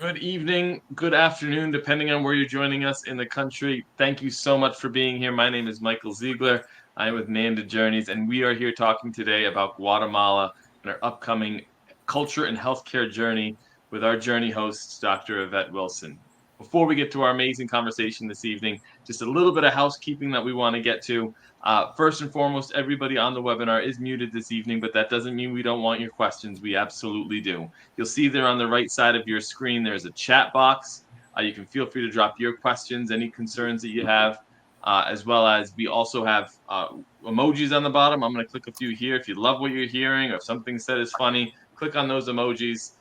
Good evening, good afternoon, depending on where you're joining us in the country. Thank you so much for being here. My name is Michael Ziegler. I'm with Nanda Journeys, and we are here talking today about Guatemala and our upcoming culture and healthcare journey with our journey host, Dr. Evette Wilson. Before we get to our amazing conversation this evening, just a little bit of housekeeping that we want to get to. First and foremost, everybody on the webinar is muted this evening, but that doesn't mean we don't want your questions. We absolutely do. You'll see there on the right side of your screen, there's a chat box. You can feel free to drop your questions, any concerns that you have, as well as we also have emojis on the bottom. I'm going to click a few here. If you love what you're hearing or if something said is funny, click on those emojis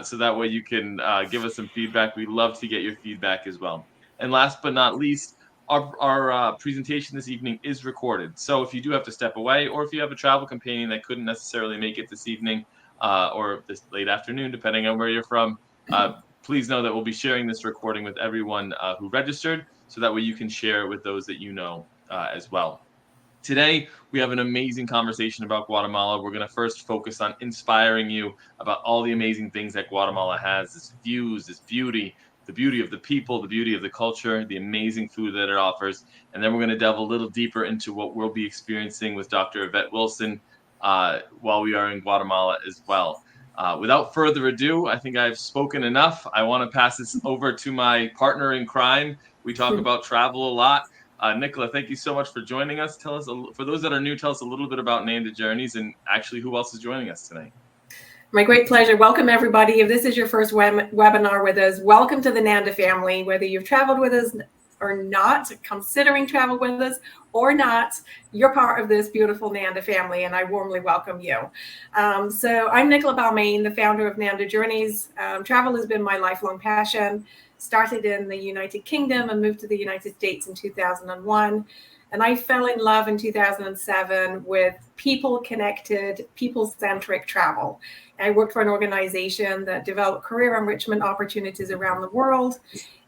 so that way you can give us some feedback. We love to get your feedback as well. And last but not least, our presentation this evening is recorded. So if you do have to step away, or if you have a travel companion that couldn't necessarily make it this evening, or this late afternoon, depending on where you're from, please know that we'll be sharing this recording with everyone who registered, so that way you can share it with those that you know as well. Today, we have an amazing conversation about Guatemala. We're going to first focus on inspiring you about all the amazing things that Guatemala has, its views, its beauty, the beauty of the people, the beauty of the culture, the amazing food that it offers. And then we're going to delve a little deeper into what we'll be experiencing with Dr. Evette Wilson while we are in Guatemala as well. Without further ado, I think I've spoken enough. I want to pass this over to my partner in crime. We talk about travel a lot. Nicola, thank you so much for joining us. Tell us, for those that are new, tell us a little bit about Nanda Journeys and actually who else is joining us tonight. My great pleasure. Welcome, everybody. If this is your first webinar with us, welcome to the Nanda family. Whether you've traveled with us or not, considering travel with us or not, you're part of this beautiful Nanda family, and I warmly welcome you. So I'm Nicola Balmain, the founder of Nanda Journeys. Travel has been my lifelong passion. Started in the United Kingdom and moved to the United States in 2001. And I fell in love in 2007 with people-connected, people-centric travel. I worked for an organization that developed career enrichment opportunities around the world.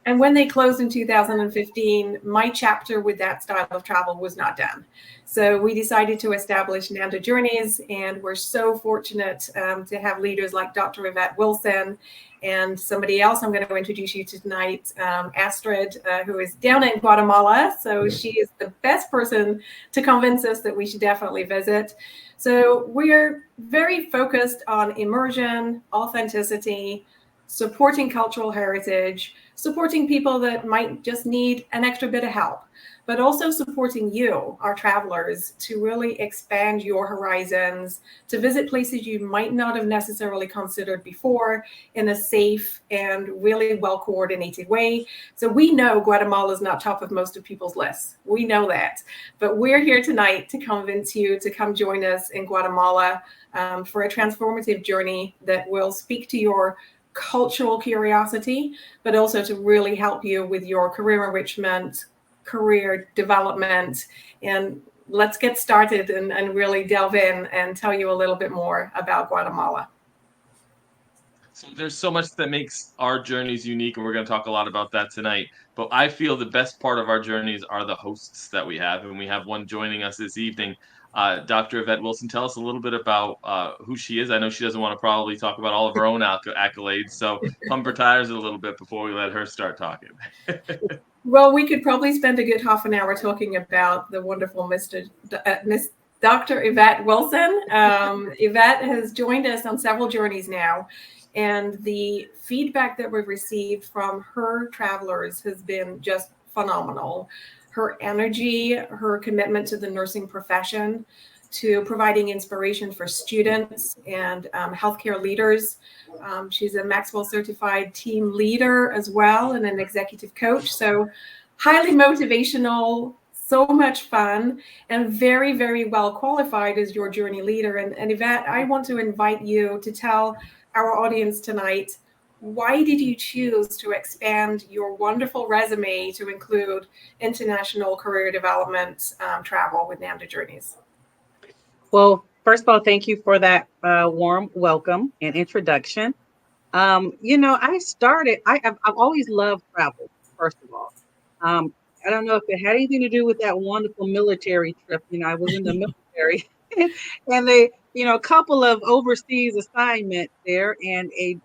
And when they closed in 2015, my chapter with that style of travel was not done. So we decided to establish Nanda Journeys, and we're so fortunate to have leaders like Dr. Evette Wilson and somebody else I'm going to introduce you to tonight, Astrid, who is down in Guatemala. So she is the best person to convince us that we should definitely visit. So we're very focused on immersion, authenticity, supporting cultural heritage, supporting people that might just need an extra bit of help, but also supporting you, our travelers, to really expand your horizons, to visit places you might not have necessarily considered before in a safe and really well-coordinated way. So we know Guatemala is not top of most of people's lists. We know that. But we're here tonight to convince you to come join us in Guatemala for a transformative journey that will speak to your cultural curiosity, but also to really help you with your career enrichment, career development. And let's get started and really delve in and tell you a little bit more about Guatemala. So there's so much that makes our journeys unique, and we're going to talk a lot about that tonight. But I feel the best part of our journeys are the hosts that we have, and we have one joining us this evening. Dr. Evette Wilson, tell us a little bit about who she is. I know she doesn't want to probably talk about all of her own accolades, so pump her tires a little bit before we let her start talking. Well, we could probably spend a good half an hour talking about the wonderful Miss Dr. Evette Wilson. Evette has joined us on several journeys now, and the feedback that we've received from her travelers has been just phenomenal. Her energy, her commitment to the nursing profession, to providing inspiration for students and healthcare leaders. She's a Maxwell certified team leader as well and an executive coach. So highly motivational, so much fun, and very, very well qualified as your journey leader. And Evette, I want to invite you to tell our audience tonight, why did you choose to expand your wonderful resume to include international career development travel with Nanda Journeys? Well, first of all, thank you for that warm welcome and introduction. I've always loved travel, first of all. I don't know if it had anything to do with that wonderful military trip. I was in the military and a couple of overseas assignments there and a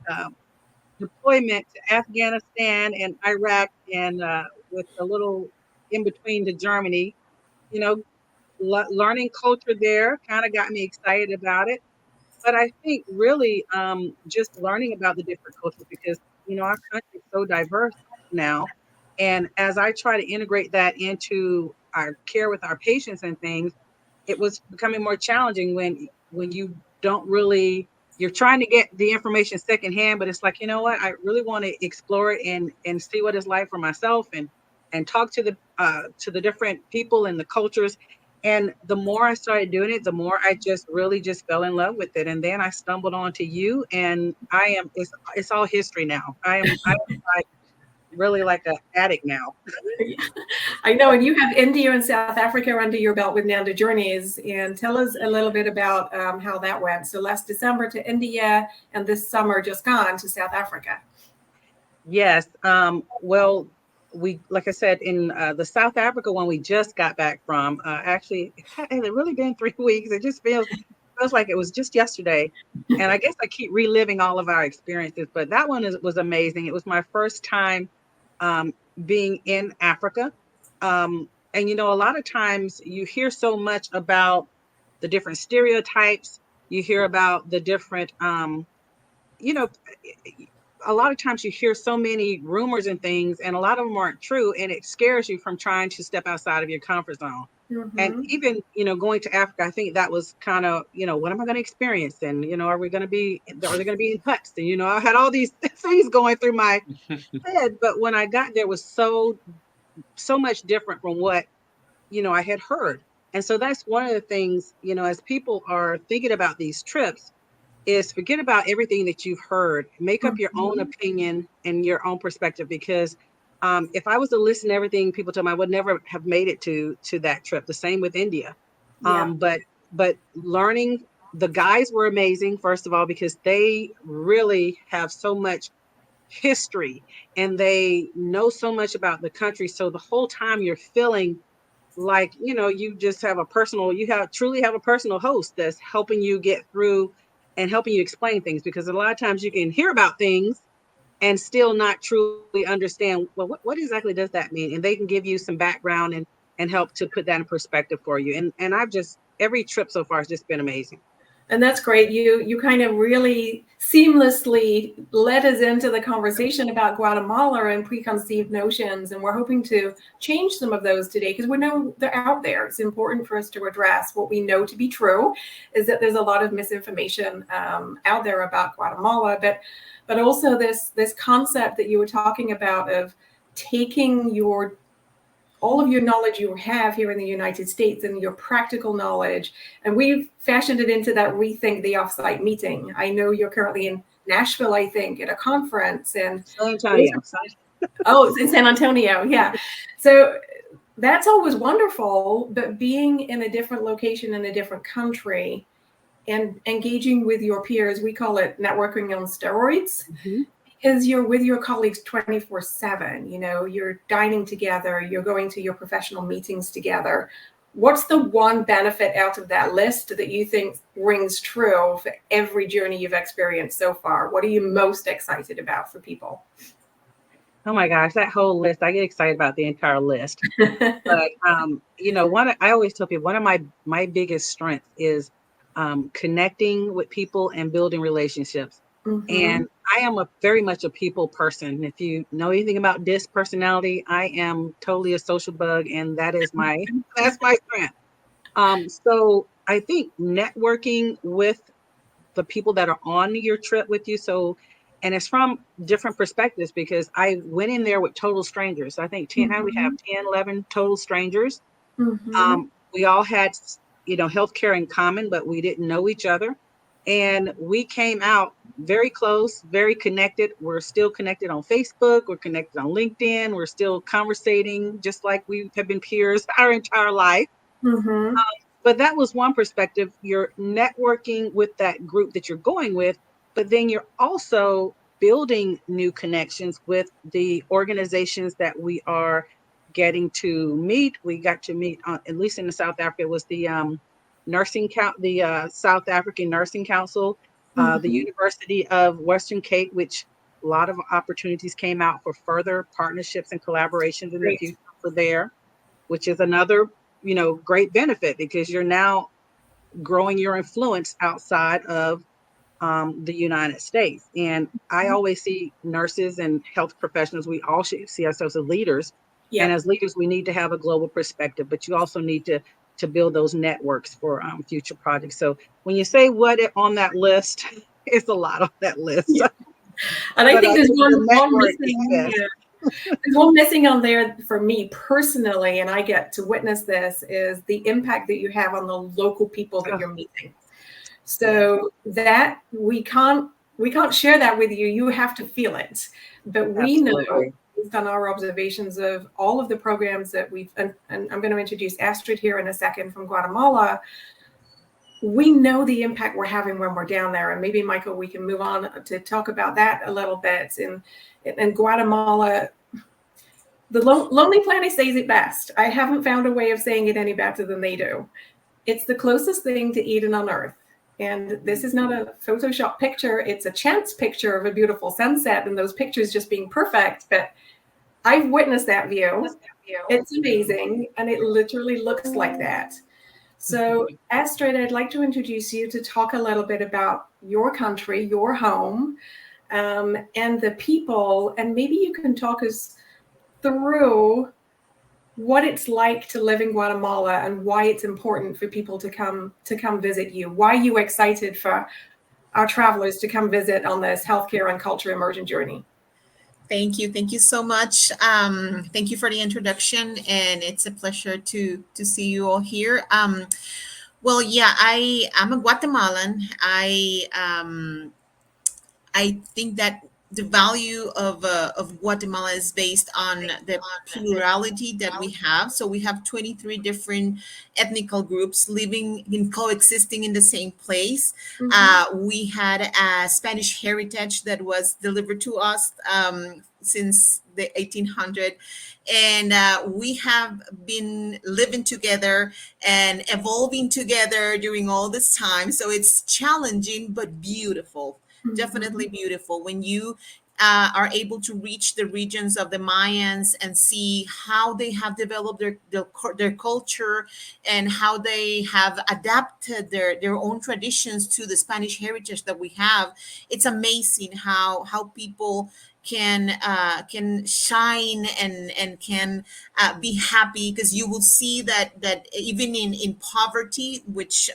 deployment to Afghanistan and Iraq, and with a little in between to Germany, you know, learning culture there kind of got me excited about it. But I think really just learning about the different cultures, because our country is so diverse now, and as I try to integrate that into our care with our patients and things, it was becoming more challenging when you don't really, you're trying to get the information secondhand, but it's like, you know what, I really want to explore it and see what it's like for myself, and talk to the different people and the cultures. And the more I started doing it, the more I just really just fell in love with it. And then I stumbled onto you, and it's all history now. I am like really like an addict now. I know, and you have India and South Africa under your belt with Nanda Journeys. And tell us a little bit about how that went. So last December to India, and this summer just gone to South Africa. Yes. Well, we, like I said, in the South Africa one we just got back from, actually, it had really been 3 weeks. It just feels like it was just yesterday. And I guess I keep reliving all of our experiences, but that one was amazing. It was my first time um, being in Africa. And, a lot of times you hear so much about the different stereotypes, you hear about the different, you know, a lot of times you hear so many rumors and things, and a lot of them aren't true, and it scares you from trying to step outside of your comfort zone. And Mm-hmm. even, going to Africa, I think that was kind of, what am I going to experience? And, are they going to be in huts? And, I had all these things going through my head. But when I got there, it was so much different from what, I had heard. And so that's one of the things, as people are thinking about these trips, is forget about everything that you've heard. Make up your own Mm-hmm. opinion and your own perspective. Because if I was to listen to everything people told me, I would never have made it to that trip. The same with India. Yeah. But learning, the guys were amazing, first of all, because they really have so much history and they know so much about the country. So the whole time you're feeling like, you just have truly have a personal host that's helping you get through and helping you explain things, because a lot of times you can hear about things and still not truly understand, well, what exactly does that mean? And they can give you some background and help to put that in perspective for you. And I've just, every trip so far has just been amazing. And that's great. You kind of really seamlessly led us into the conversation about Guatemala and preconceived notions. And we're hoping to change some of those today, because we know they're out there. It's important for us to address what we know to be true is that there's a lot of misinformation out there about Guatemala, but also this concept that you were talking about of taking all of your knowledge you have here in the United States and your practical knowledge. And we've fashioned it into that Rethink the Offsite meeting. I know you're currently in Nashville, I think, at a conference. And San Antonio. oh, it's in San Antonio. Yeah. So that's always wonderful, but being in a different location in a different country and engaging with your peers, we call it networking on steroids. Mm-hmm. Because you're with your colleagues 24/7, you're dining together, you're going to your professional meetings together. What's the one benefit out of that list that you think rings true for every journey you've experienced so far? What are you most excited about for people? Oh my gosh, that whole list, I get excited about the entire list. But I always tell people, one of my biggest strengths is connecting with people and building relationships. Mm-hmm. And I am very much a people person. If you know anything about DISC personality, I am totally a social bug, and that is that's my strength. So I think networking with the people that are on your trip with you. And it's from different perspectives, because I went in there with total strangers. I think 10, we have 10, 11 total strangers. Mm-hmm. We all had, healthcare in common, but we didn't know each other. And we came out very close, very connected. We're still connected on Facebook. We're connected on LinkedIn. We're still conversating just like we have been peers our entire life. Mm-hmm. But that was one perspective. You're networking with that group that you're going with, but then you're also building new connections with the organizations that we are getting to meet. We got to meet, at least in the South Africa, it was the South African Nursing Council, the Mm-hmm. University of Western Cape, which A lot of opportunities came out for further partnerships and collaborations in the Great. future for there, which is another, great benefit because you're now growing your influence outside of the United States. And I always see nurses and health professionals, we all should see ourselves as leaders. And Yep. as leaders, we need to have a global perspective, but you also need to build those networks for future projects. So when you say what on that list, it's a lot on that list. Yeah. And I But think there's the one network is missing. best. There's one missing on there for me personally, and I get to witness this, is the impact that you have on the local people that you're meeting. So that we can't share that with you. You have to feel it. But we know, Absolutely. based on our observations of all of the programs that we've, and I'm going to introduce Astrid here in a second from Guatemala. We know the impact we're having when we're down there. And maybe, Michael, we can move on to talk about that a little bit. In Guatemala, the Lonely Planet says it best. I haven't found a way of saying it any better than they do. It's the closest thing to Eden on Earth. And this is not a Photoshop picture. It's a chance picture of a beautiful sunset and those pictures just being perfect. But I've witnessed that view. It's amazing. And it literally looks like that. So, Astrid, I'd like to introduce you to talk a little bit about your country, your home, and the people. And maybe you can talk us through what it's like to live in Guatemala and why it's important for people to come visit you. Why are you excited for our travelers to come visit on this healthcare and culture immersion journey? Thank you. Thank you so much. Thank you for the introduction, and it's a pleasure to see you all here. Well, yeah, I'm a Guatemalan. I think that the value of Guatemala is based on the plurality that we have. So we have 23 different ethnical groups living in coexisting in the same place. We had a Spanish heritage that was delivered to us since the 1800s. And we have been living together and evolving together during all this time. So it's challenging, but beautiful. Definitely beautiful when you are able to reach the regions of the Mayans and see how they have developed their culture and how they have adapted their own traditions to the Spanish heritage that we have. It's amazing how people can shine and can be happy, because you will see that even in poverty, which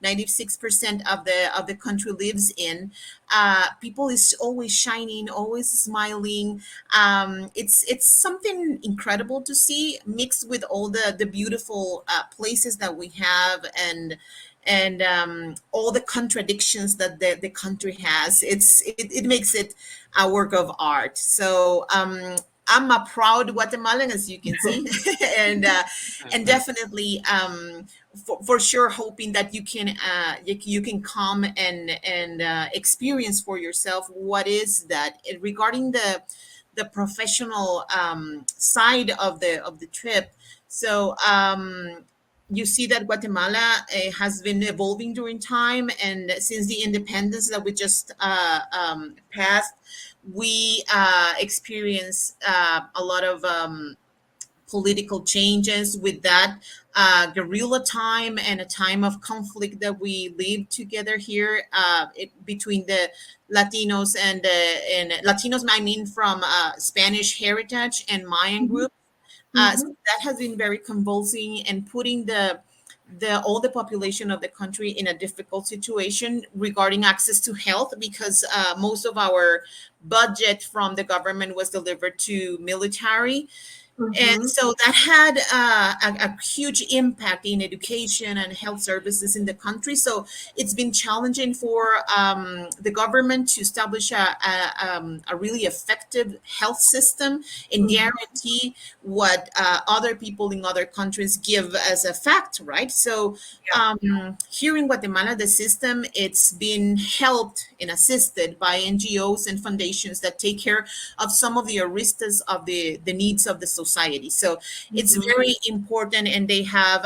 96% of the country lives in, people is always shining, always smiling. It's something incredible to see, mixed with all the beautiful places that we have, and all the contradictions that the country has. It makes it a work of art. So I'm a proud Guatemalan, as you can see, and definitely for sure hoping that you can come and experience for yourself what is that. And regarding the professional side of the trip. So you see that Guatemala has been evolving during time, and since the independence that we just passed, we experienced a lot of political changes with that guerrilla time and a time of conflict that we lived together here between the Latinos and Latinos, I mean, from Spanish heritage and Mayan group. So that has been very convulsing and putting the all the population of the country in a difficult situation regarding access to health, because most of our budget from the government was delivered to military. And so that had a huge impact in education and health services in the country. So it's been challenging for the government to establish a really effective health system and guarantee what other people in other countries give as a fact, right? So here in Guatemala, the system, it's been helped and assisted by NGOs and foundations that take care of some of the aristas of the needs of the society. society. So it's Mhm. very important, and they have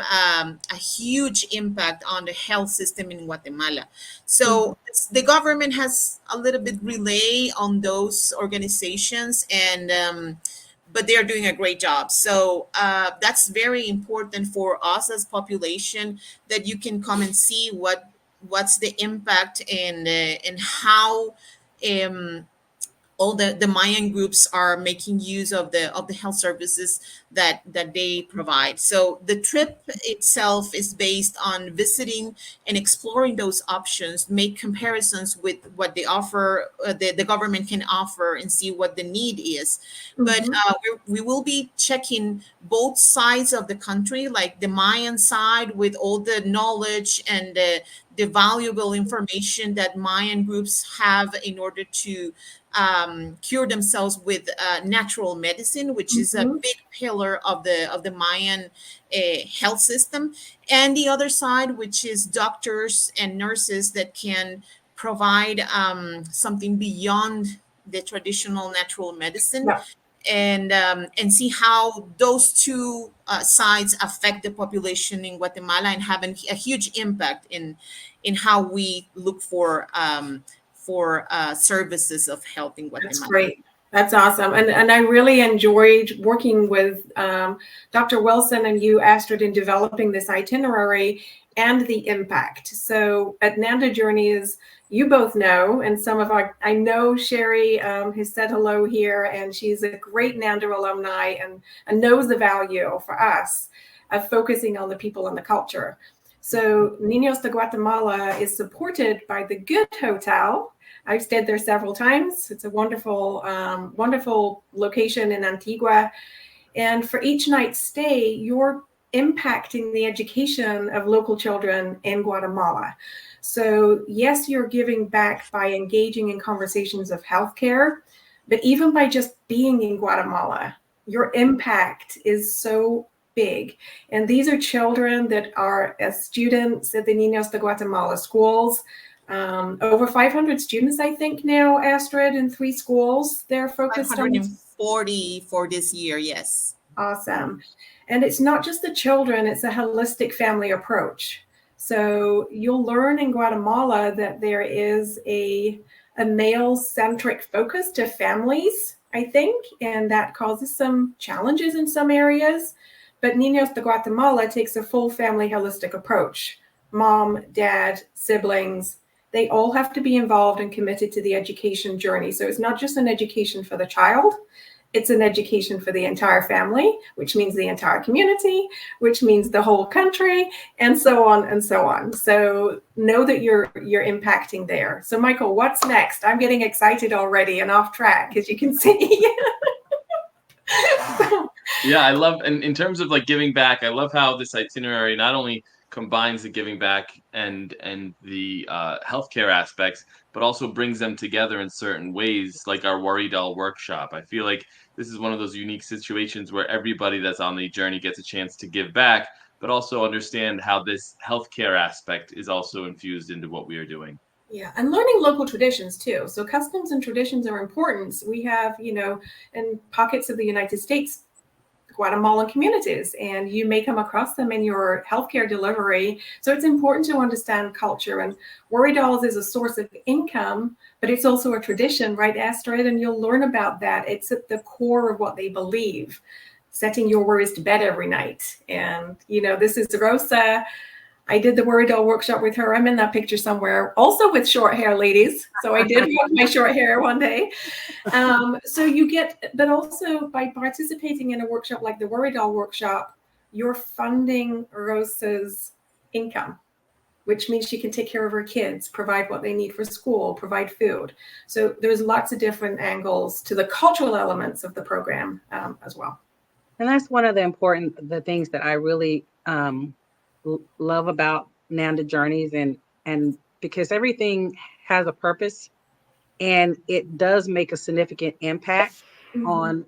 a huge impact on the health system in Guatemala. Mhm. So the government has a little bit relay on those organizations, and but they're doing a great job. So that's very important for us as population, that you can come and see what's the impact, and how um, all the Mayan groups are making use of the health services that they provide. So the trip itself is based on visiting and exploring those options, make comparisons with what they offer, the government can offer, and see what the need is. But Mhm. we will be checking both sides of the country, like the Mayan side with all the knowledge and the valuable information that Mayan groups have in order to cure themselves with natural medicine, which is a Mhm. big pillar of the Mayan health system, and the other side, which is doctors and nurses that can provide something beyond the traditional natural medicine, Yeah, and see how those two sides affect the population in Guatemala, and have a huge impact in how we look for services of health in that's Guatemala. great. That's awesome. And I really enjoyed working with Dr. Wilson and you, Astrid, in developing this itinerary and the impact. So at Nanda Journeys, you both know, and some of our, I know Sherry has said hello here, and she's a great Nanda alumni and knows the value for us of focusing on the people and the culture. So Niños de Guatemala is supported by the Good Hotel. I've stayed there several times. It's a wonderful, wonderful location in Antigua. And for each night's stay, you're impacting the education of local children in Guatemala. So yes, you're giving back by engaging in conversations of healthcare, but even by just being in Guatemala, your impact is so big. And these are children that are as students at the Niños de Guatemala schools. Over 500 students, I think now, Astrid, in 3 schools. They're focused on. 540 for this year, yes. Awesome. And it's not just the children, it's a holistic family approach. So you'll learn in Guatemala that there is a male-centric focus to families, I think, and that causes some challenges in some areas. But Niños de Guatemala takes a full family holistic approach. Mom, dad, siblings, they all have to be involved and committed to the education journey. So it's not just an education for the child, it's an education for the entire family, which means the entire community, which means the whole country, and so on and so on. So know that you're impacting there. So Michael, what's next? I'm getting excited already and off track, as you can see. Yeah, I love, and in terms of like giving back, I love how this itinerary not only combines the giving back and the healthcare aspects, but also brings them together in certain ways, like our Worry Doll workshop. I feel like this is one of those unique situations where everybody that's on the journey gets a chance to give back, but also understand how this healthcare aspect is also infused into what we are doing. Yeah, and learning local traditions too. So customs and traditions are important. We have, in pockets of the United States, Guatemalan communities, and you may come across them in your healthcare delivery. So it's important to understand culture. And Worry Dolls is a source of income, but it's also a tradition, right, Astrid? And you'll learn about that. It's at the core of what they believe, setting your worries to bed every night. And, this is Rosa. I did the Worry Doll workshop with her. I'm in that picture somewhere, also with short hair, ladies. So I did have my short hair one day. So you get, but also by participating in a workshop like the Worry Doll workshop, you're funding Rosa's income, which means she can take care of her kids, provide what they need for school, provide food. So there's lots of different angles to the cultural elements of the program as well. And that's one of the things that I really love about Nanda Journeys, and because everything has a purpose, and it does make a significant impact Mhm.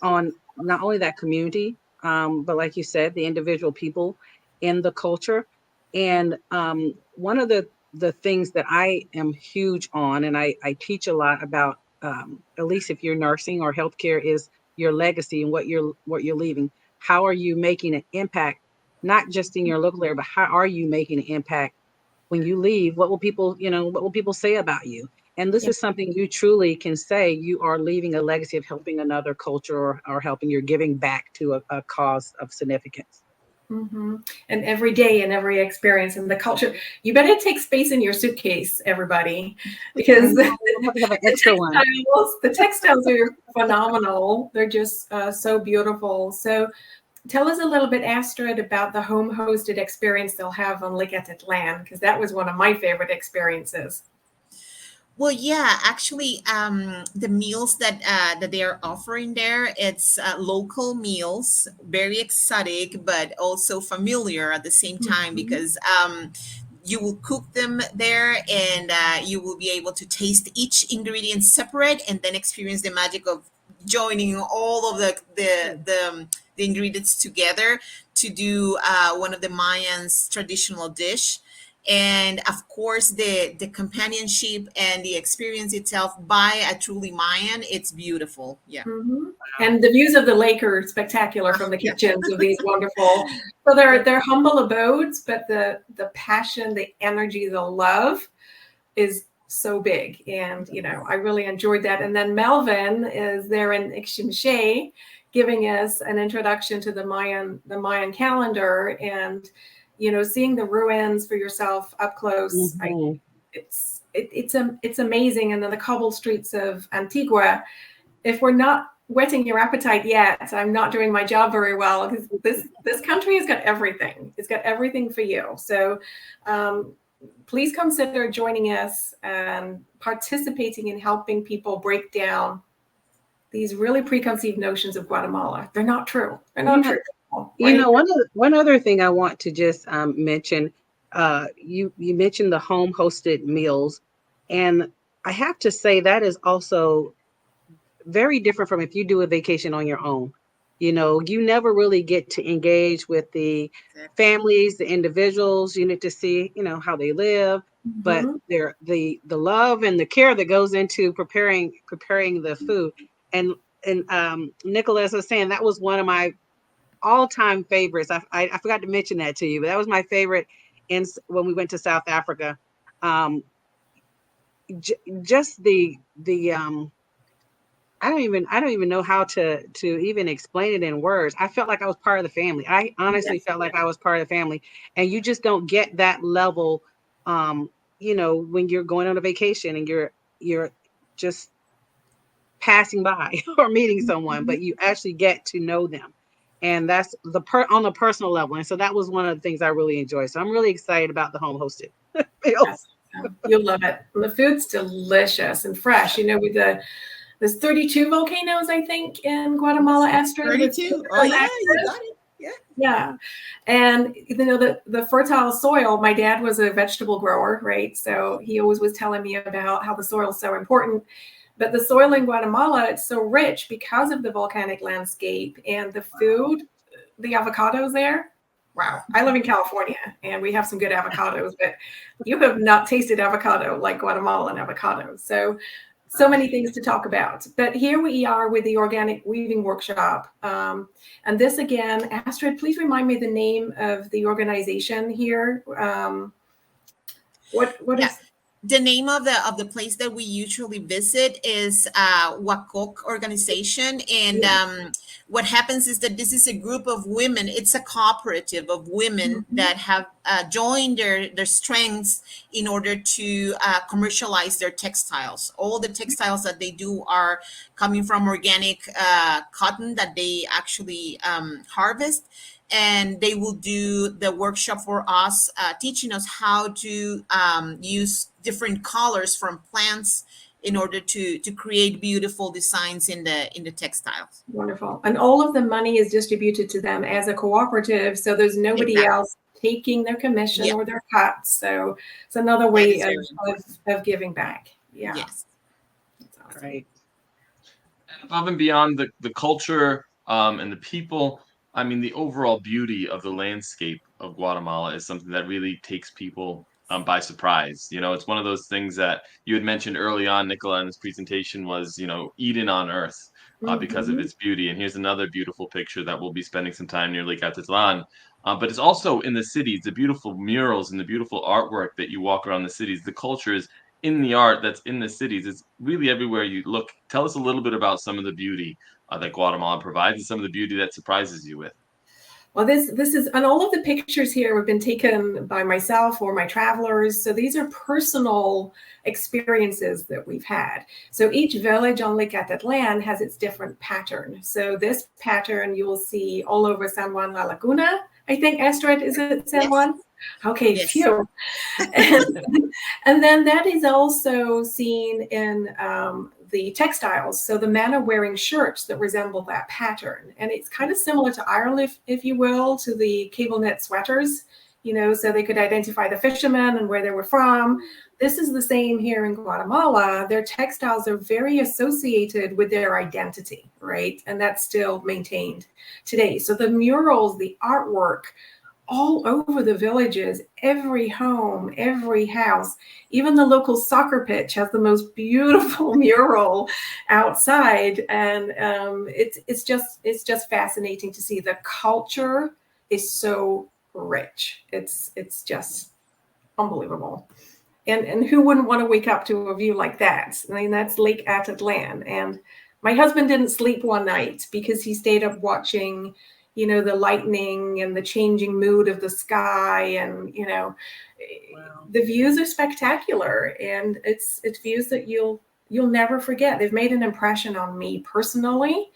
on not only that community, but like you said, the individual people in the culture. And one of the things that I am huge on, and I teach a lot about, at least if you're nursing or healthcare, is your legacy and what you're leaving. How are you making an impact, not just in your local area, but how are you making an impact when you leave? What will people, what will people say about you? And this is something you truly can say. You are leaving a legacy of helping another culture, or helping, you're giving back to a cause of significance. Mm-hmm. And every day and every experience and the culture, you better take space in your suitcase, everybody, because I have to have an extra one. The textiles are phenomenal. They're just so beautiful. So tell us a little bit, Astrid, about the home hosted experience they'll have on Lake Atitlan, because that was one of my favorite experiences. Well, yeah, actually, the meals that they are offering there, it's local meals, very exotic, but also familiar at the same time, because you will cook them there, and you will be able to taste each ingredient separate, and then experience the magic of joining all of the ingredients together to do one of the Mayans' traditional dish. And of course, the companionship and the experience itself by a truly Mayan, it's beautiful. Yeah. Mm-hmm. And the views of the lake are spectacular from the kitchens of these wonderful. So they're humble abodes, but the passion, the energy, the love is so big. And I really enjoyed that. And then Melvin is there in Ixchimshay, giving us an introduction to the Mayan calendar, and seeing the ruins for yourself up close. Mm-hmm. It's amazing. And then the cobbled streets of Antigua. If we're not whetting your appetite yet, I'm not doing my job very well, because this country has got everything. It's got everything for you. So please consider joining us and participating in helping people break down these really preconceived notions of Guatemala. They're not true. They're not true. Right? One other thing I want to just mention, you mentioned the home hosted meals, and I have to say that is also very different from if you do a vacation on your own. You never really get to engage with the families, the individuals. You need to see, how they live, but the love and the care that goes into preparing the food. And Nicholas was saying that was one of my all-time favorites. I forgot to mention that to you, but that was my favorite when we went to South Africa. Just the I don't even know how to even explain it in words. I felt like I was part of the family. I honestly felt like I was part of the family, and you just don't get that level, when you're going on a vacation and you're just passing by or meeting someone, but you actually get to know them. And that's on the personal level. And so that was one of the things I really enjoyed. So I'm really excited about the home hosted meals. You'll love it. And the food's delicious and fresh. With there's 32 volcanoes, I think, in Guatemala, Astrid. 32. Oh yeah, you got it. Yeah. Yeah. And the fertile soil, my dad was a vegetable grower, right? So he always was telling me about how the soil is so important. But the soil in Guatemala, it's so rich because of the volcanic landscape and the food, the avocados there. Wow. I live in California and we have some good avocados, but you have not tasted avocado like Guatemalan avocados. So many things to talk about. But here we are with the organic weaving workshop. And this again, Astrid, please remind me the name of the organization here. What is the name of the place that we usually visit is Wakok organization, and what happens is that this is a group of women. It's a cooperative of women that have joined their strengths in order to commercialize their textiles. All the textiles that they do are coming from organic cotton that they actually harvest. And they will do the workshop for us, teaching us how to use different colors from plants in order to create beautiful designs in the textiles. Wonderful. And all of the money is distributed to them as a cooperative, so there's nobody else taking their commission or their cut. So it's another way of giving back. Yeah. Yes. That's awesome. Right. Above and beyond the culture and the people, I mean, the overall beauty of the landscape of Guatemala is something that really takes people by surprise. It's one of those things that you had mentioned early on, Nicola, in this presentation was, Eden on Earth because of Mhm. its beauty. And here's another beautiful picture that we'll be spending some time near Lake Atitlan. But it's also in the cities, the beautiful murals and the beautiful artwork that you walk around the cities. The culture is in the art that's in the cities. It's really everywhere you look. Tell us a little bit about some of the beauty that Guatemala provides and some of the beauty that surprises you with. Well, this is, and all of the pictures here have been taken by myself or my travelers. So these are personal experiences that we've had. So each village on Lake Atitlan has its different pattern. So this pattern you will see all over San Juan La Laguna. I think, Estrid, is it San Juan? Okay, Yes. phew. And then that is also seen in the textiles. So the men are wearing shirts that resemble that pattern. And it's kind of similar to Ireland, if you will, to the cable knit sweaters, so they could identify the fishermen and where they were from. This is the same here in Guatemala. Their textiles are very associated with their identity, right? And that's still maintained today. So the murals, the artwork, all over the villages, every home, every house, even the local soccer pitch has the most beautiful mural outside. And it's just fascinating to see. The culture is so rich. It's just unbelievable. And who wouldn't want to wake up to a view like that? I mean, that's Lake Atitlan. And my husband didn't sleep one night because he stayed up watching the lightning and the changing mood of the sky. And, Wow. the views are spectacular. And it's views that you'll never forget. They've made an impression on me personally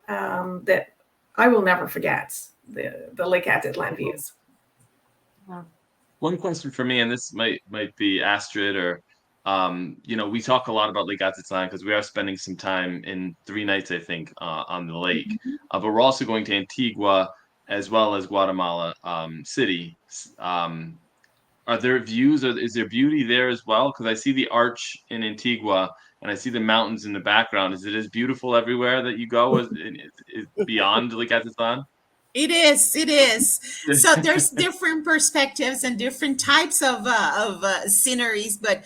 that I will never forget, the Lake Atitlan views. Wow. One question for me, and this might be Astrid or we talk a lot about Lake Atitlan because we are spending some time in 3 nights, I think, on the lake. But we're also going to Antigua as well as Guatemala City. Are there views, or is there beauty there as well? Because I see the arch in Antigua and I see the mountains in the background. Is it as beautiful everywhere that you go as beyond Lake Atitlan? It is. It is. So there's different perspectives and different types of sceneries, but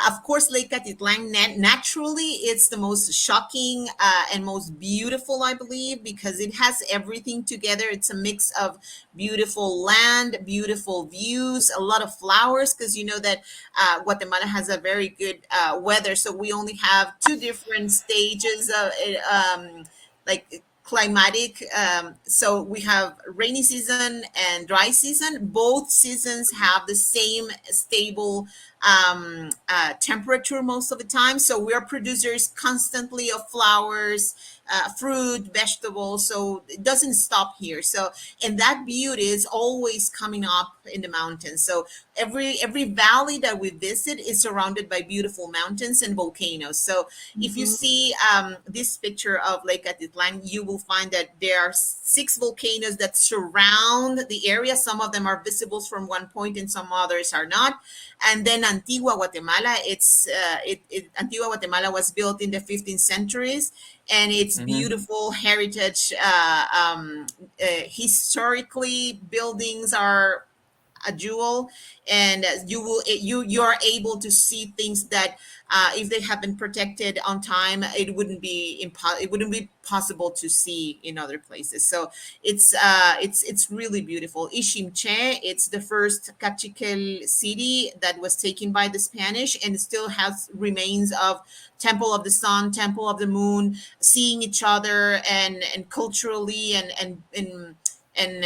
of course, Lake Atitlan naturally it's the most shocking and most beautiful, I believe, because it has everything together. It's a mix of beautiful land, beautiful views, a lot of flowers, because you know that Guatemala has a very good weather. So we only have 2 different stages of like climatic. So we have rainy season and dry season. Both seasons have the same stable temperature most of the time. So we are producers constantly of flowers, fruit, vegetables. So it doesn't stop here. So, and that beauty is always coming up in the mountains. So every valley that we visit is surrounded by beautiful mountains and volcanoes. So if you see this picture of Lake Atitlan, you will find that there are 6 volcanoes that surround the area. Some of them are visible from one point and some others are not. And then Antigua, Guatemala, Antigua, Guatemala was built in the 15th centuries, and it's beautiful heritage. Historically, buildings are a jewel, and you are able to see things that if they have been protected on time, it wouldn't be possible to see in other places. So it's really beautiful. Ishimche, it's the first caciquel city that was taken by the Spanish, and it still has remains of Temple of the Sun, Temple of the Moon, seeing each other, and culturally and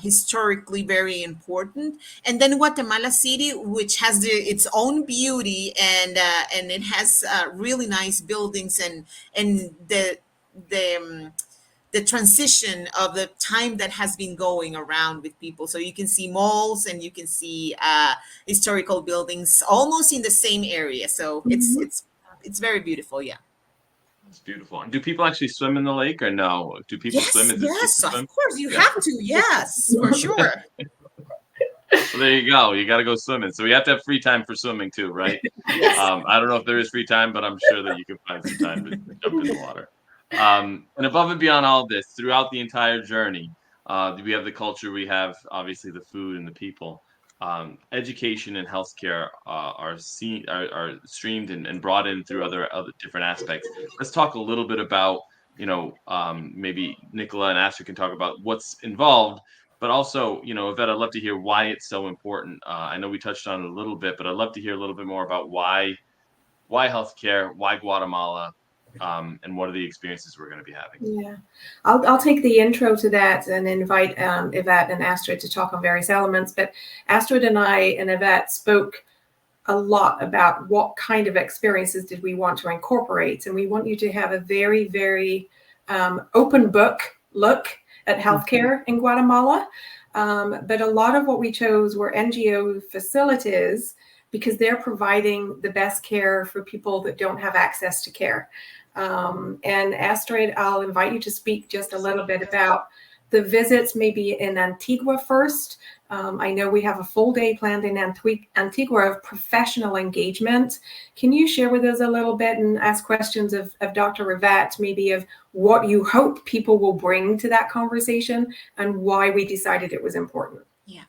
historically very important. And then Guatemala City, which has its own beauty, and it has really nice buildings, and the transition of the time that has been going around with people. So you can see malls and you can see historical buildings almost in the same area. So it's very beautiful. Yeah. It's beautiful. And do people actually swim in the lake or no? Do people swim? Is it safe Yes, to of swim? course you Yeah. have to. Yes, for sure. Well, there you go. You got to go swimming. So we have to have free time for swimming too, right? Yes. I don't know if there is free time, but I'm sure that you can find some time to jump in the water. And above and beyond all this, throughout the entire journey, we have the culture, we have obviously the food and the people. education and healthcare are streamed and brought in through other different aspects. Let's talk a little bit about, maybe Nicola and Astrid can talk about what's involved, but also, Evette, I'd love to hear why it's so important. I know we touched on it a little bit, but I'd love to hear a little bit more about why healthcare, why Guatemala, and what are the experiences we're going to be having. Yeah, I'll take the intro to that and invite Evette and Astrid to talk on various elements. But Astrid and I and Evette spoke a lot about what kind of experiences did we want to incorporate. And we want you to have a very, very open book look at healthcare in Guatemala. But a lot of what we chose were NGO facilities because they're providing the best care for people that don't have access to care. And Astrid, I'll invite you to speak just a little bit about the visits, maybe in Antigua first. I know we have a full day planned in Antigua of professional engagement. Can you share with us a little bit and ask questions of Dr. Evette, maybe of what you hope people will bring to that conversation and why we decided it was important? Yeah.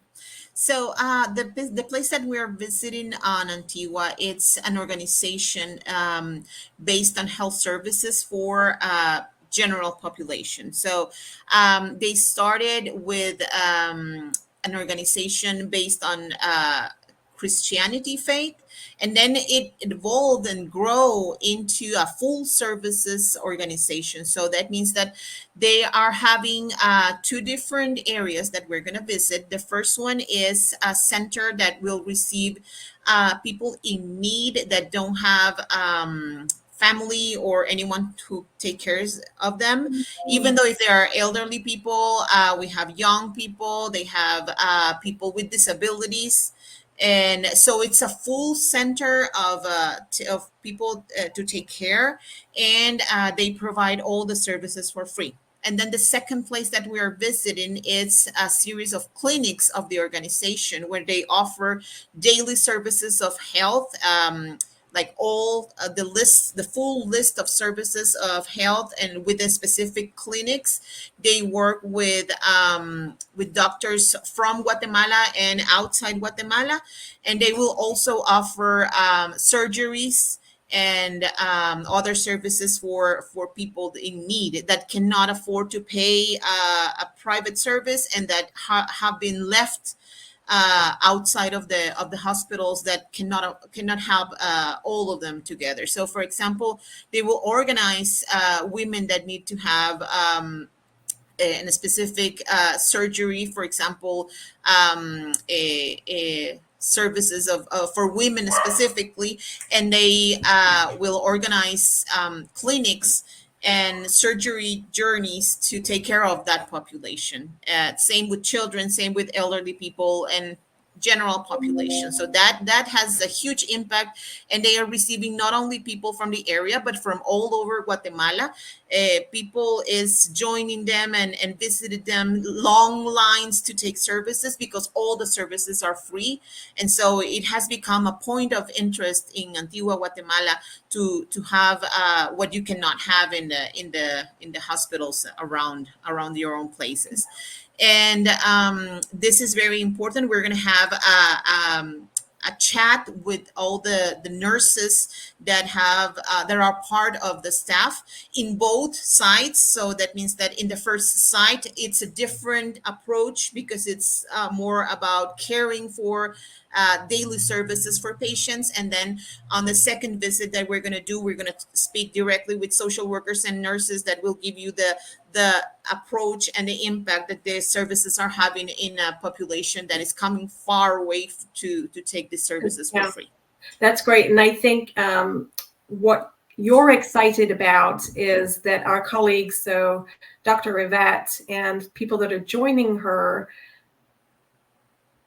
So the place that we're visiting on Antigua, it's an organization based on health services for general population. So they started with an organization based on Christianity faith, and then it evolved and grow into a full services organization. So that means that they are having two different areas that we're going to visit. The first one is a center that will receive people in need that don't have family or anyone to take care of them. Even though if they are elderly people, we have young people, they have people with disabilities. And so it's a full center of people to take care, and they provide all the services for free. And then the second place that we are visiting is a series of clinics of the organization where they offer daily services of health, like all the full list of services of health, and with the specific clinics. They work with doctors from Guatemala and outside Guatemala, and they will also offer surgeries and other services for people in need that cannot afford to pay a private service, and that have been left outside of the hospitals that cannot have all of them together. So, for example, they will organize women that need to have a specific surgery, for example, services for women specifically, and they will organize clinics and surgery journeys to take care of that population. Same with children, same with elderly people and general population. So that has a huge impact, and they are receiving not only people from the area but from all over Guatemala. People is joining them and visited them, long lines to take services because all the services are free. And so it has become a point of interest in Antigua, Guatemala, to have what you cannot have in the hospitals around your own places. And this is very important. We're going to have a chat with all the nurses that are part of the staff in both sites. So that means that in the first site, it's a different approach because it's more about caring for daily services for patients. And then on the second visit that we're going to do, we're going to speak directly with social workers and nurses that will give you the approach and the impact that the services are having in a population that is coming far away to take these services for free. That's great. And I think what you're excited about is that our colleagues, so Dr. Evette and people that are joining her,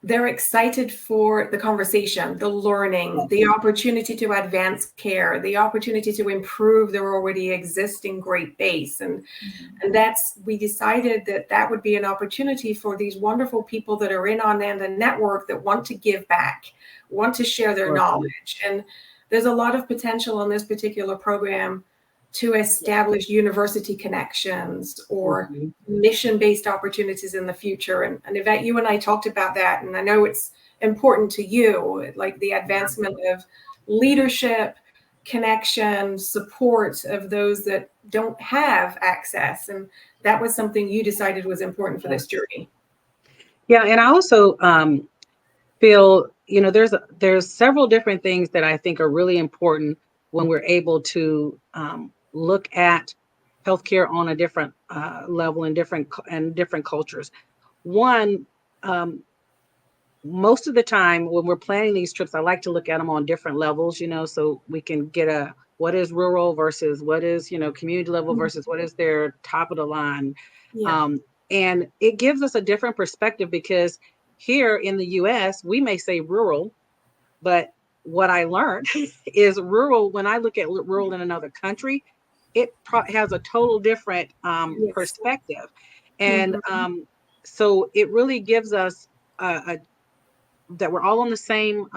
they're excited for the conversation, the learning, the opportunity to advance care, the opportunity to improve their already existing great base. And that's, we decided that would be an opportunity for these wonderful people that are in our Nanda network that want to give back, want to share their knowledge. And there's a lot of potential on this particular program to establish university connections or mission-based opportunities in the future. And Evette, you and I talked about that, and I know it's important to you, like the advancement of leadership, connection, support of those that don't have access. And that was something you decided was important for this journey. Yeah, and I also feel, there's several different things that I think are really important when we're able to look at healthcare on a different level in different cultures. One, most of the time when we're planning these trips, I like to look at them on different levels, so we can get what is rural versus what is, community level versus what is their top of the line. Yeah. And it gives us a different perspective, because here in the US, we may say rural, but what I learned is rural, when I look at rural in another country, it has a total different Yes. perspective. And so it really gives us that we're all on the same,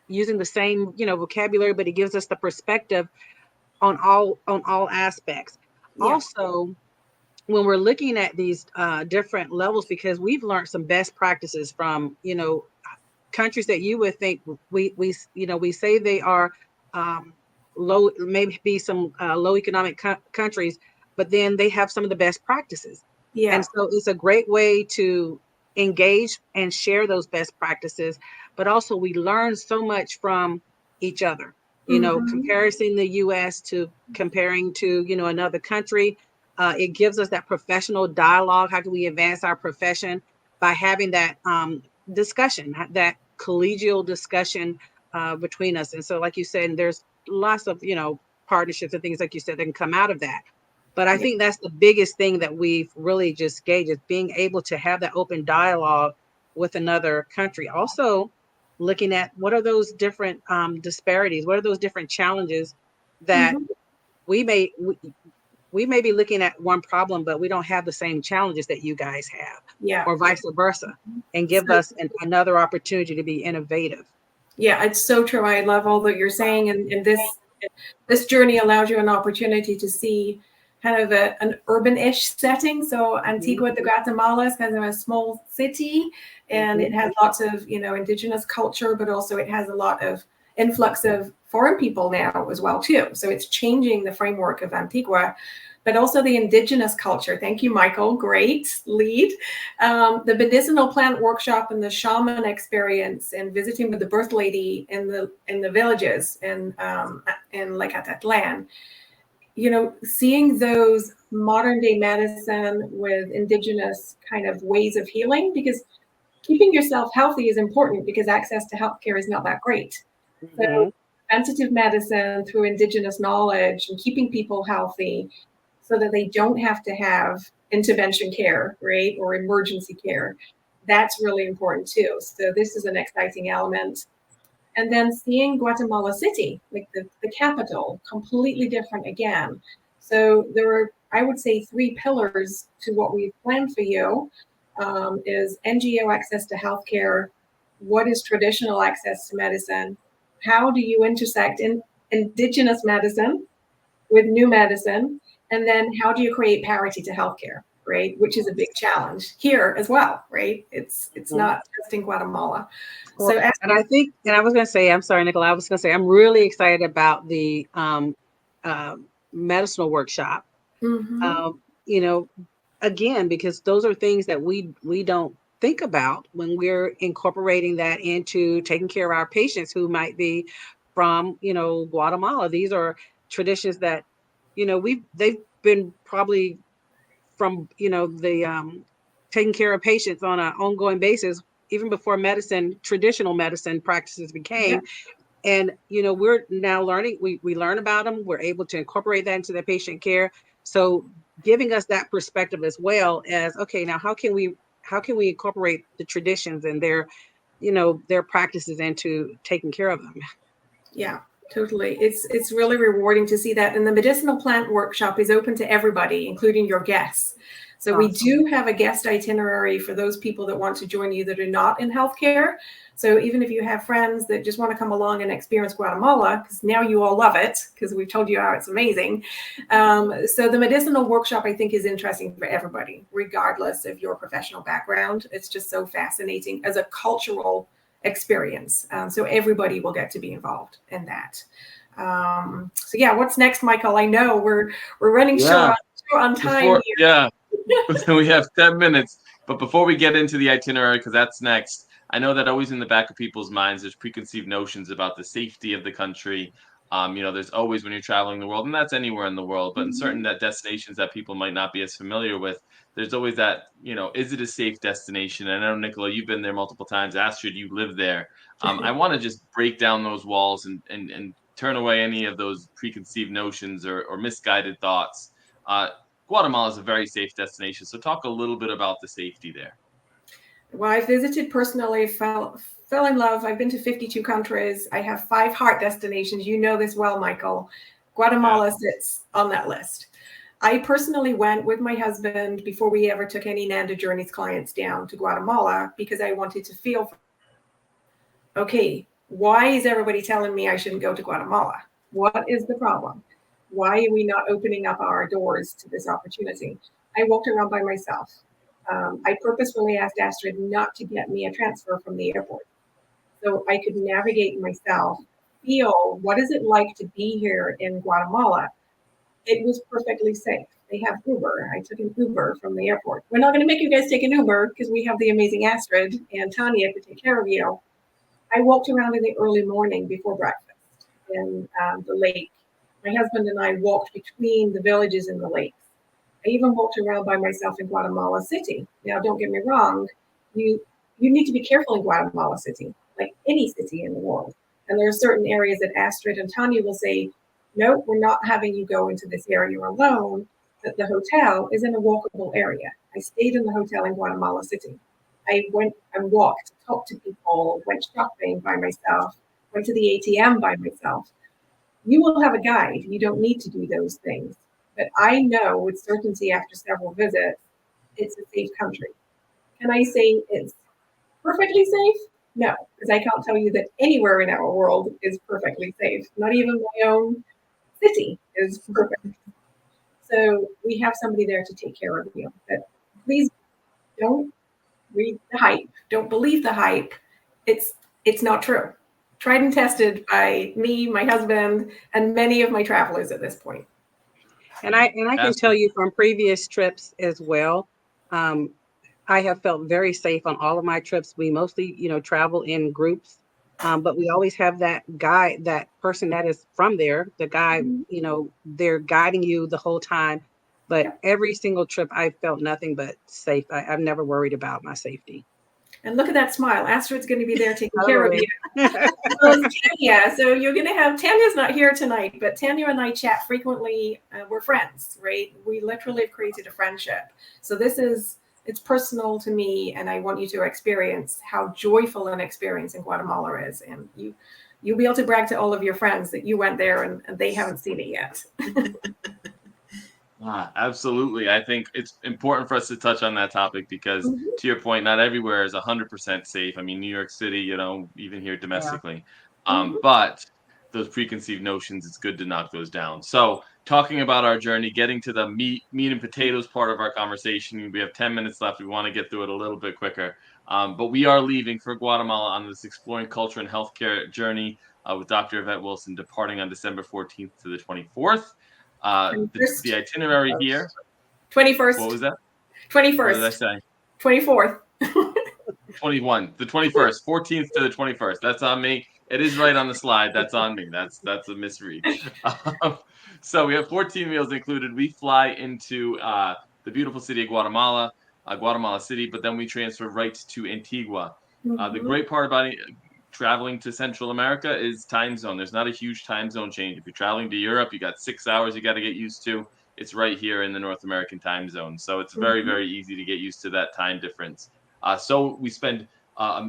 using the same, vocabulary, but it gives us the perspective on all aspects. Yeah. Also, when we're looking at these different levels, because we've learned some best practices from, countries that you would think we say they are low, maybe some low economic countries, but then they have some of the best practices. Yeah. And so it's a great way to engage and share those best practices, but also we learn so much from each other. Comparison the US to comparing to, another country. It gives us that professional dialogue. How can we advance our profession by having that discussion, that collegial discussion between us? And so, like you said, there's lots of, partnerships and things, like you said, that can come out of that. But I think that's the biggest thing that we've really just gauged, is being able to have that open dialogue with another country. Also, looking at what are those different disparities, what are those different challenges that we may be looking at one problem, but we don't have the same challenges that you guys have, or vice versa, and give us another opportunity to be innovative. Yeah, it's so true. I love all that you're saying. And this journey allows you an opportunity to see kind of an urban-ish setting. So Antigua de Guatemala is kind of a small city, and it has lots of, indigenous culture, but also it has a lot of influx of foreign people now as well too. So it's changing the framework of Antigua, but also the indigenous culture. Thank you, Michael. Great lead. The medicinal plant workshop and the shaman experience, and visiting with the birth lady in the villages in like Atitlan. Seeing those modern day medicine with indigenous kind of ways of healing, because keeping yourself healthy is important, because access to healthcare is not that great. So preventative medicine through indigenous knowledge and keeping people healthy so that they don't have to have intervention care, right, or emergency care. That's really important too. So this is an exciting element. And then seeing Guatemala City, like the capital, completely different again. So there are, I would say, 3 pillars to what we've planned for you. Is NGO access to healthcare, what is traditional access to medicine, how do you intersect in indigenous medicine with new medicine, and then how do you create parity to healthcare, right? Which is a big challenge here as well, right? It's not just in Guatemala. Well, so, and I think, and I was going to say, I'm sorry, Nicola, I was going to say, I'm really excited about the medicinal workshop. Again, because those are things that we don't think about when we're incorporating that into taking care of our patients who might be from, Guatemala. These are traditions that, they've been probably from, the taking care of patients on an ongoing basis, even before traditional medicine practices became. And, we're now learning, we learn about them. We're able to incorporate that into their patient care. So giving us that perspective as well as, okay, now how can we incorporate the traditions and their practices into taking care of them? Yeah, totally. It's really rewarding to see that. And the medicinal plant workshop is open to everybody, including your guests. So we do have a guest itinerary for those people that want to join you that are not in healthcare. So even if you have friends that just want to come along and experience Guatemala, because now you all love it, because we've told you how it's amazing. So the medicinal workshop, I think, is interesting for everybody, regardless of your professional background. It's just so fascinating as a cultural experience. So everybody will get to be involved in that. So yeah, what's next, Michael? I know we're running short on time here. Yeah, we have 10 minutes. But before we get into the itinerary, because that's next, I know that always in the back of people's minds, there's preconceived notions about the safety of the country. There's always when you're traveling the world, and that's anywhere in the world, but in certain destinations that people might not be as familiar with, there's always that, is it a safe destination? And I know, Nicola, you've been there multiple times. Astrid, you live there. I want to just break down those walls and turn away any of those preconceived notions or misguided thoughts. Guatemala is a very safe destination. So talk a little bit about the safety there. Well, I visited personally, fell in love. I've been to 52 countries. I have 5 heart destinations. You know this well, Michael. Guatemala sits on that list. I personally went with my husband before we ever took any Nanda Journeys clients down to Guatemala because I wanted to feel, okay, why is everybody telling me I shouldn't go to Guatemala? What is the problem? Why are we not opening up our doors to this opportunity? I walked around by myself. I purposefully asked Astrid not to get me a transfer from the airport so I could navigate myself, feel what is it like to be here in Guatemala. It was perfectly safe. They have Uber. I took an Uber from the airport. We're not going to make you guys take an Uber because we have the amazing Astrid and Tanya to take care of you. I walked around in the early morning before breakfast in the lake. My husband and I walked between the villages and the lakes. I even walked around by myself in Guatemala City. Now, don't get me wrong, you need to be careful in Guatemala City, like any city in the world. And there are certain areas that Astrid and Tanya will say, no, we're not having you go into this area alone, but the hotel is in a walkable area. I stayed in the hotel in Guatemala City. I went and walked, talked to people, went shopping by myself, went to the ATM by myself. You will have a guide. You don't need to do those things. But I know with certainty after several visits, it's a safe country. Can I say it's perfectly safe? No, because I can't tell you that anywhere in our world is perfectly safe. Not even my own city is perfect. So we have somebody there to take care of you. But please don't read the hype. Don't believe the hype. It's not true. Tried and tested by me, my husband, and many of my travelers at this point. And I can tell you from previous trips as well. I have felt very safe on all of my trips. We mostly, travel in groups, but we always have that guide, that person that is from there, the guy, they're guiding you the whole time. But every single trip, I felt nothing but safe. I've never worried about my safety. And look at that smile. Astrid's going to be there taking care of you. Tanya. So you're going to have, Tanya's not here tonight, but Tanya and I chat frequently. We're friends, right? We literally have created a friendship. So it's personal to me, and I want you to experience how joyful an experience in Guatemala is. And you'll be able to brag to all of your friends that you went there and they haven't seen it yet. Absolutely. I think it's important for us to touch on that topic because, to your point, not everywhere is 100% safe. I mean, New York City, even here domestically. But those preconceived notions, it's good to knock those down. So talking about our journey, getting to the meat and potatoes part of our conversation, we have 10 minutes left. We want to get through it a little bit quicker. But we are leaving for Guatemala on this exploring culture and healthcare journey with Dr. Evette Wilson, departing on December 14th to the 24th. The itinerary here. 21st. What was that? 21st. What did I say? 24th. 21. The 21st. 14th to the 21st. That's on me. It is right on the slide. That's on me. That's a misread. So we have 14 meals included. We fly into the beautiful city of Guatemala City, but then we transfer right to Antigua. The great part about traveling to Central America is time zone. There's not a huge time zone change. If you're traveling to Europe, you got 6 hours you got to get used to. It's right here in the North American time zone. So it's very, very easy to get used to that time difference. So we spend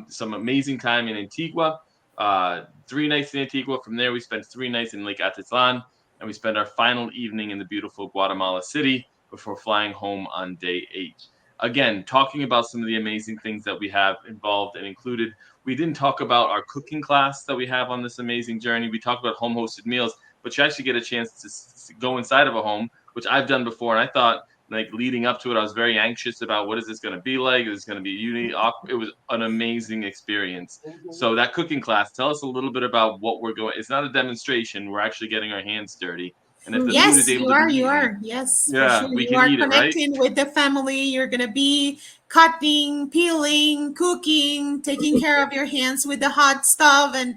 some amazing time in Antigua, 3 nights in Antigua. From there, we spend 3 nights in Lake Atitlan, and we spend our final evening in the beautiful Guatemala City before flying home on day 8. Again, talking about some of the amazing things that we have involved and included. We didn't talk about our cooking class that we have on this amazing journey. We talked about home-hosted meals, but you actually get a chance to go inside of a home, which I've done before. And I thought, like leading up to it, I was very anxious about what is this going to be like? Is this going to be unique? It was an amazing experience. So that cooking class, tell us a little bit about what we're going. It's not a demonstration. We're actually getting our hands dirty. And if the food is Yes, able you to be are. You eaten, are. Yes, for yeah, sure. we You can are eat it, right? connecting with the family. You're going to be cutting, peeling, cooking, taking care of your hands with the hot stuff and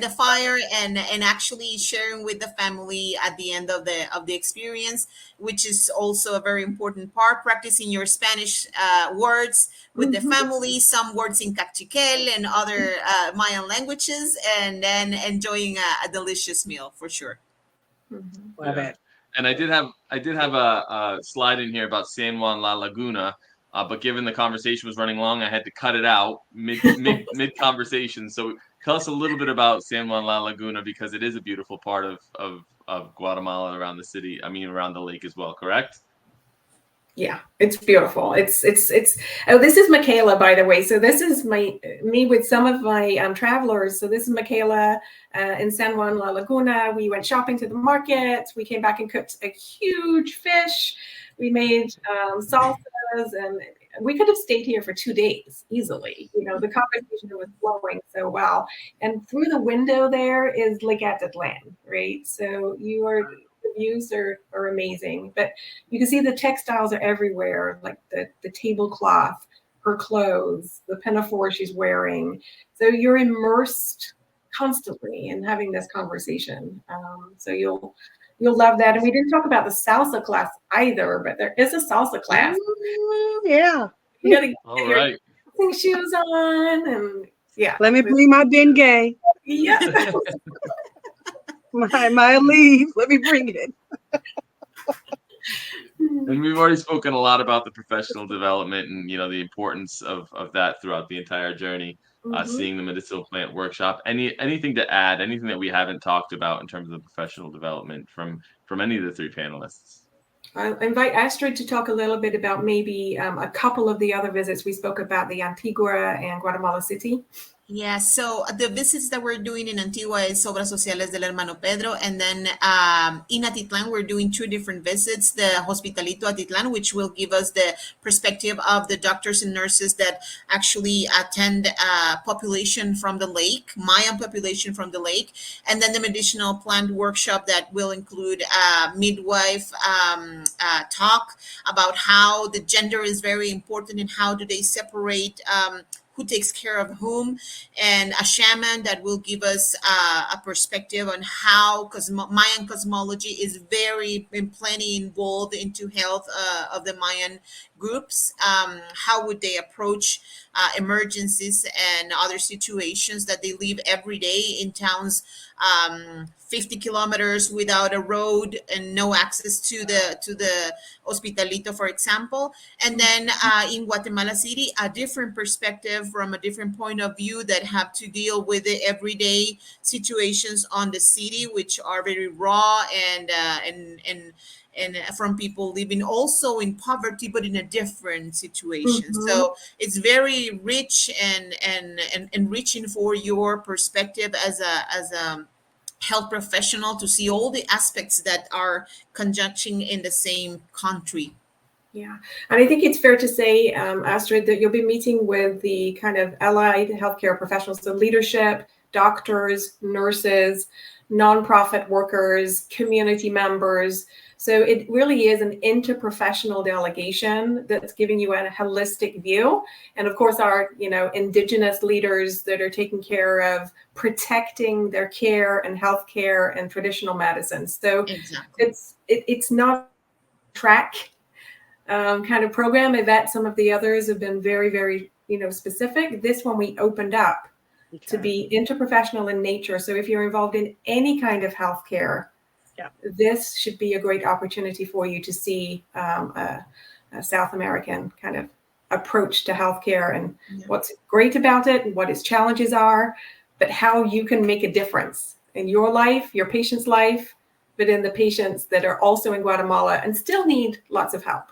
the fire, and actually sharing with the family at the end of the experience, which is also a very important part. Practicing your Spanish words with the family, some words in Cachiquel and other Mayan languages, and then enjoying a delicious meal for sure. Love Yeah. it. And I did have a slide in here about San Juan La Laguna, but given the conversation was running long, I had to cut it out mid conversation. So tell us a little bit about San Juan La Laguna, because it is a beautiful part of Guatemala, around the city. I mean, around the lake as well, correct? Yeah, it's beautiful. It's. Oh, this is Michaela, by the way. So this is me with some of my travelers. So this is Michaela in San Juan La Laguna. We went shopping to the market. We came back and cooked a huge fish. We made salsas, and we could have stayed here for 2 days easily. You know, the conversation was flowing so well. And through the window there is Lake Atitlan, right? So the views are amazing. But you can see the textiles are everywhere, like the tablecloth, her clothes, the pinafore she's wearing. So you're immersed constantly in having this conversation. So you'll love that. And we didn't talk about the salsa class either, but there is a salsa class. Yeah. You gotta get All your right. dancing shoes on, and yeah. Let me bring my Bengay, Yeah. my leave. Let me bring it. And we've already spoken a lot about the professional development and the importance of that throughout the entire journey. Mhm. Seeing the medicinal plant workshop. Anything to add? Anything that we haven't talked about in terms of the professional development from any of the three panelists? I'll invite Astrid to talk a little bit about maybe a couple of the other visits. We spoke about the Antigua and Guatemala City. Yeah, so the visits that we're doing in Antigua is Obras Sociales del Hermano Pedro. And then in Atitlan, we're doing two different visits, the Hospitalito Atitlan, which will give us the perspective of the doctors and nurses that actually attend population from the lake, Mayan population from the lake. And then the medicinal plant workshop that will include midwife talk about how the gender is very important and how do they separate who takes care of whom, and a shaman that will give us a perspective on how Mayan cosmology is very and plenty involved into health of the Mayan groups. How would they approach emergencies and other situations that they live every day in towns 50 kilometers without a road and no access to the Hospitalito, for example. And then in Guatemala City, a different perspective from a different point of view that have to deal with the everyday situations on the city, which are very raw and from people living also in poverty, but in a different situation. Mhm. So it's very rich and enriching for your perspective as a health professional to see all the aspects that are conjunction in the same country. Yeah, and I think it's fair to say, Astrid, that you'll be meeting with the kind of allied healthcare professionals, so leadership, doctors, nurses, nonprofit workers, community members. So it really is an interprofessional delegation that's giving you a holistic view. And of course, our indigenous leaders that are taking care of protecting their care and healthcare and traditional medicine. So Exactly. it's not track kind of program. Evette, some of the others have been very, very, specific. This one we opened up to be interprofessional in nature. So if you're involved in any kind of healthcare, this should be a great opportunity for you to see a South American kind of approach to healthcare and what's great about it and what its challenges are, but how you can make a difference in your life, your patient's life, but in the patients that are also in Guatemala and still need lots of help.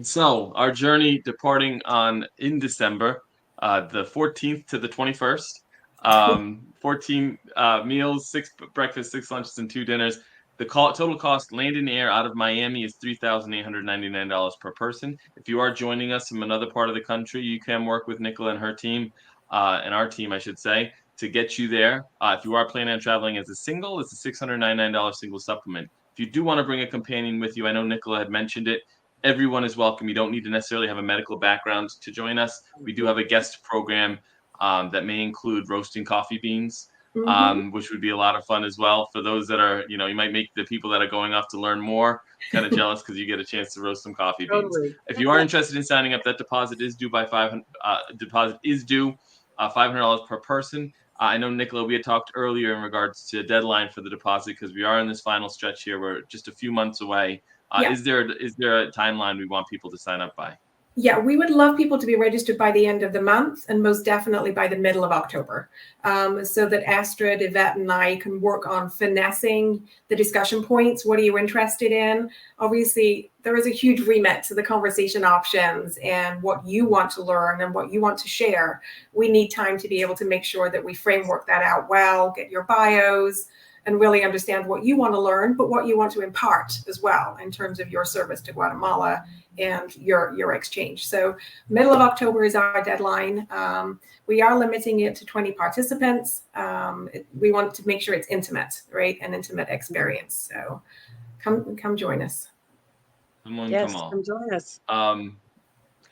So our journey departing in December, the 14th to the 21st, 14 meals, 6 breakfasts, 6 lunches, and 2 dinners. total cost land and air out of Miami is $3,899 per person. If you are joining us from another part of the country, you can work with Nicola and her team, and our team, I should say, to get you there. If you are planning on traveling as a single, it's a $699 single supplement. If you do want to bring a companion with you, I know Nicola had mentioned it, everyone is welcome. You don't need to necessarily have a medical background to join us. We do have a guest program that may include roasting coffee beans, which would be a lot of fun as well. For those that are, you might make the people that are going off to learn more kind of jealous because you get a chance to roast some coffee beans. Totally. If you are interested in signing up, that deposit is due $500 per person. I know, Nicola, we had talked earlier in regards to a deadline for the deposit because we are in this final stretch here. We're just a few months away. Is there a timeline we want people to sign up by? Yeah, we would love people to be registered by the end of the month and most definitely by the middle of October, so that Astrid, Evette, and I can work on finessing the discussion points. What are you interested in? Obviously, there is a huge remit to the conversation options and what you want to learn and what you want to share. We need time to be able to make sure that we framework that out well, get your bios, and really understand what you want to learn, but what you want to impart as well in terms of your service to Guatemala and your exchange. So middle of October is our deadline. We are limiting it to 20 participants. We want to make sure it's intimate, right? An intimate experience. So come join us. Come join us. And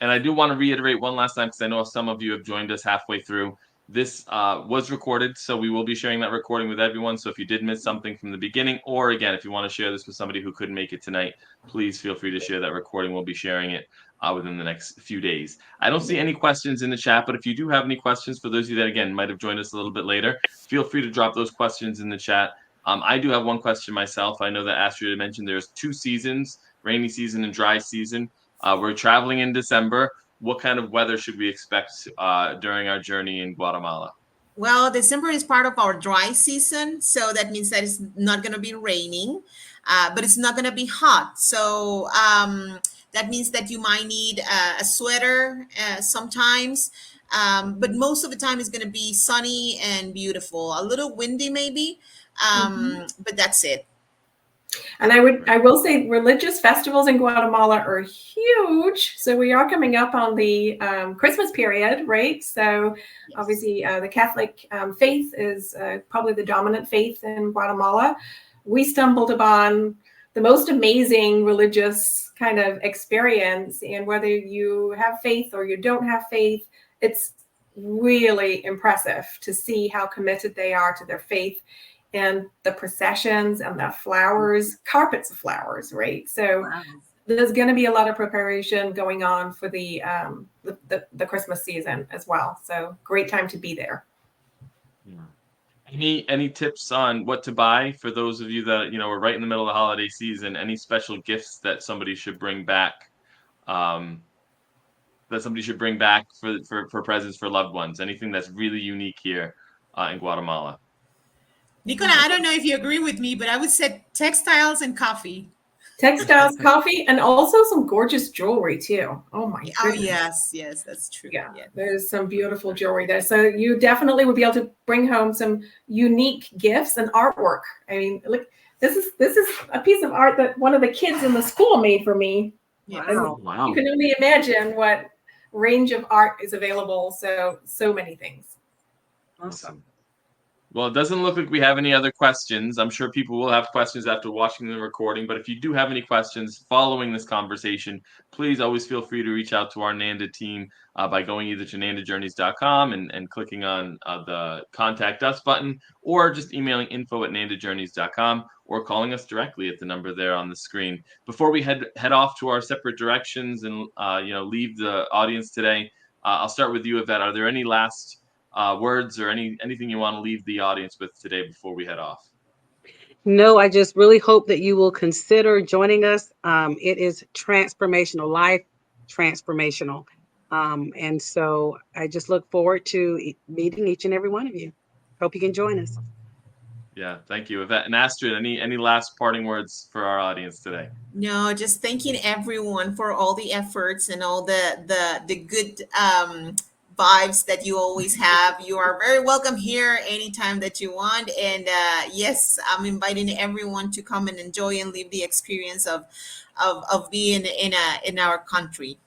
I do want to reiterate one last time, because I know some of you have joined us halfway through. This was recorded, so we will be sharing that recording with everyone. So if you did miss something from the beginning, or again, if you want to share this with somebody who couldn't make it tonight, please feel free to share that recording. We'll be sharing it within the next few days. I don't see any questions in the chat, but if you do have any questions, for those of you that, again, might have joined us a little bit later, feel free to drop those questions in the chat. I do have one question myself. I know that Astrid had mentioned there's 2 seasons, rainy season and dry season. We're traveling in December. What kind of weather should we expect during our journey in Guatemala? Well, December is part of our dry season, so that means that it's not going to be raining, but it's not going to be hot. So that means that you might need a sweater sometimes, but most of the time it's going to be sunny and beautiful. A little windy maybe, but that's it. And I will say religious festivals in Guatemala are huge. So we are coming up on the Christmas period, right? So obviously the Catholic faith is probably the dominant faith in Guatemala. We stumbled upon the most amazing religious kind of experience, and whether you have faith or you don't have faith, it's really impressive to see how committed they are to their faith. And the processions and the flowers, carpets of flowers, right? So there's going to be a lot of preparation going on for the Christmas season as well. So great time to be there. Any tips on what to buy for those of you that we're right in the middle of the holiday season? Any special gifts that somebody should bring back? For presents for loved ones? Anything that's really unique here in Guatemala? Nicola, I don't know if you agree with me, but I would say textiles and coffee. Textiles, coffee, and also some gorgeous jewelry too. Oh my goodness. Oh yes, that's true. Yeah, there's some beautiful jewelry there. So you definitely would be able to bring home some unique gifts and artwork. I mean, look, this is a piece of art that one of the kids in the school made for me. Wow. You can only imagine what range of art is available. So many things. Awesome. Well, it doesn't look like we have any other questions. I'm sure people will have questions after watching the recording, but if you do have any questions following this conversation, please always feel free to reach out to our Nanda team by going either to nandajourneys.com and clicking on the Contact Us button, or just emailing info@nandajourneys.com, or calling us directly at the number there on the screen. Before we head off to our separate directions and leave the audience today, I'll start with you, Evette. Are there any last words or anything you want to leave the audience with today before we head off? No, I just really hope that you will consider joining us. It is transformational, life transformational. And so I just look forward to meeting each and every one of you. Hope you can join us. Yeah, thank you, Evette. And Astrid, any last parting words for our audience today? No, just thanking everyone for all the efforts and all the good vibes that you always have. You are very welcome here anytime that you want. And yes, I'm inviting everyone to come and enjoy and live the experience of being in our country.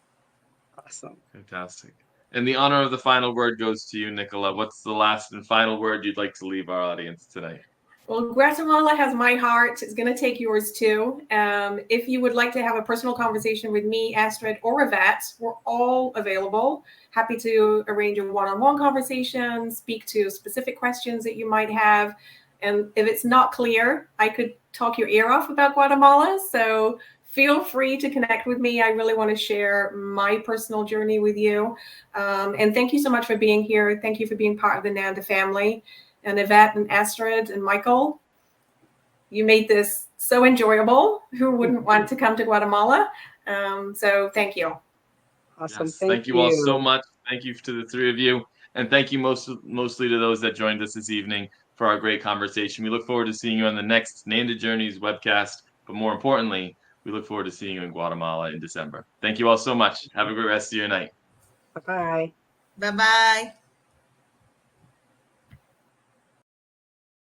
Awesome. Fantastic. And the honor of the final word goes to you, Nicola. What's the last and final word you'd like to leave our audience today? Well, Guatemala has my heart. It's going to take yours too. If you would like to have a personal conversation with me, Astrid, or Evette, we're all available. Happy to arrange a one-on-one conversation, speak to specific questions that you might have. And if it's not clear, I could talk your ear off about Guatemala. So feel free to connect with me. I really want to share my personal journey with you. And thank you so much for being here. Thank you for being part of the Nanda family. And Evette and Astrid and Michael, you made this so enjoyable. Who wouldn't want to come to Guatemala? So thank you. Awesome. Yes, thank you all so much. Thank you to the three of you. And thank you mostly to those that joined us this evening for our great conversation. We look forward to seeing you on the next Nanda Journeys webcast. But more importantly, we look forward to seeing you in Guatemala in December. Thank you all so much. Have a great rest of your night. Bye-bye. Bye-bye.